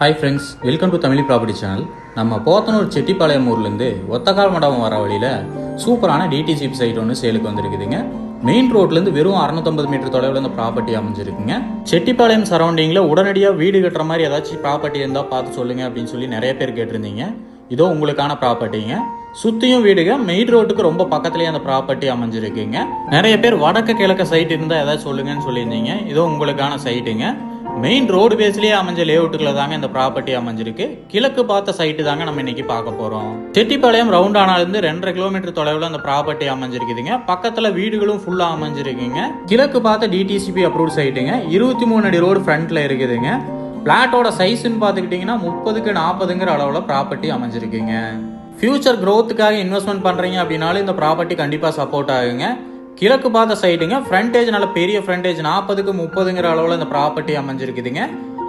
Hi friends, welcome to Tamil property channel. நம்ம போத்தனூர் செட்டிப்பாளையம் ஊர்லேருந்து ஒத்தக்கால் மண்டபம் வர வழியில் சூப்பரான டிடிசிபி சைட் ஒன்று சேலுக்கு வந்திருக்குதுங்க. மெயின் ரோட்லேருந்து வெறும் 650 மீட்டர் தொலைவில் இந்த ப்ராப்பர்ட்டி அமைஞ்சிருக்குங்க. செட்டிப்பாளையம் சரௌண்டிங்கில் உடனடியாக வீடு கட்டுற மாதிரி ஏதாச்சும் ப்ராப்பர்ட்டி இருந்தால் பார்த்து சொல்லுங்கள் அப்படின்னு சொல்லி நிறைய பேர் கேட்டிருந்தீங்க. இதோ உங்களுக்கான ப்ராப்பர்ட்டிங்க. சுற்றியும் வீடுங்க, மெயின் ரோட்டுக்கு ரொம்ப பக்கத்துலேயே அந்த ப்ராப்பர்ட்டி அமைஞ்சிருக்குங்க. நிறைய பேர் வடக்கு கிழக்கு சைட் இருந்தால் ஏதாச்சும் சொல்லுங்கன்னு சொல்லியிருந்தீங்க. இதோ உங்களுக்கான சைட்டுங்க. மெயின் ரோடு பேஸ்லயே அமைஞ்ச லேஅவுட்டுக்குள்ள தாங்க இந்த ப்ராப்பர்ட்டி அமைஞ்சிருக்கு. கிழக்கு பார்த்த சைட்டு தாங்க நம்ம இன்னைக்கு பார்க்க போறோம். செட்டிப்பாளையம் ரவுண்டானாலிருந்து 2.5 கிலோமீட்டர் தொலைவில் அந்த ப்ராப்பர்ட்டி அமைஞ்சிருக்குதுங்க. பக்கத்துல வீடுகளும் ஃபுல்லா அமைஞ்சிருக்குங்க. கிழக்கு பார்த்த டிடிசிபி அப்ரூவ் சைட்டுங்க. 23 அடி ரோடு ஃப்ரண்ட்ல இருக்குதுங்க. பிளாட்டோட சைஸ்ன்னு பார்த்துக்கிட்டிங்கன்னா 30க்கு 40ங்கிற அளவில் ப்ராப்பர்ட்டி அமைஞ்சிருக்குங்க. ஃபியூச்சர் க்ரோத்துக்காக இன்வெஸ்ட்மெண்ட் பண்ணுறீங்க அப்படின்னாலும் இந்த ப்ராப்பர்ட்டி கண்டிப்பாக சப்போர்ட் ஆகுங்க. கிழக்கு பார்த்த சைட்டுங்க. ஃப்ரண்டேஜ் நல்ல பெரிய ஃப்ரண்டேஜ் 40க்கு 30ங்கிற அளவில் இந்த ப்ராப்பர்ட்டி அமைஞ்சிருக்குதுங்க.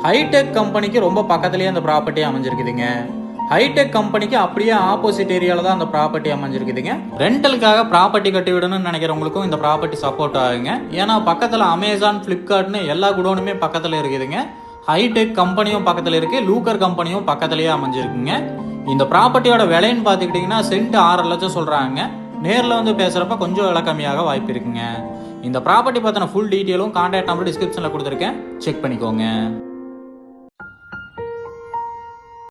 ஹைடெக் கம்பெனிக்கு ரொம்ப பக்கத்துலேயே அந்த ப்ராப்பர்ட்டி அமைஞ்சிருக்குதுங்க. ஹைடெக் கம்பெனிக்கு அப்படியே ஆப்போசிட் ஏரியாவில் தான் அந்த ப்ராப்பர்ட்டி அமைஞ்சிருக்குதுங்க. ரெண்டலுக்காக ப்ராப்பர்ட்டி கட்டி விடணும்னு நினைக்கிறவங்களுக்கும் இந்த ப்ராப்பர்ட்டி சப்போர்ட் ஆகுங்க. ஏன்னா பக்கத்தில் அமேசான், ஃப்ளிப்கார்ட்னு எல்லா குடோனுமே பக்கத்தில் இருக்குதுங்க. ஹைடெக் கம்பெனியும் பக்கத்தில் இருக்கு, லூக்கர் கம்பெனியும் பக்கத்துலேயே அமைஞ்சிருக்குங்க. இந்த ப்ராப்பர்ட்டியோட விலைன்னு பார்த்துக்கிட்டிங்கன்னா சென்ட் 6 லட்சம் சொல்கிறாங்க. நேரில் வந்து பேசுகிறப்ப கொஞ்சம் விலை கம்மியாக வாய்ப்பு இருக்குங்க. இந்த ப்ராப்பர்ட்டி பற்றின ஃபுல் டீட்டெயிலும் கான்டாக்ட் நம்பர் டிஸ்கிரிப்ஷனில் கொடுத்துருக்கேன், செக் பண்ணிக்கோங்க.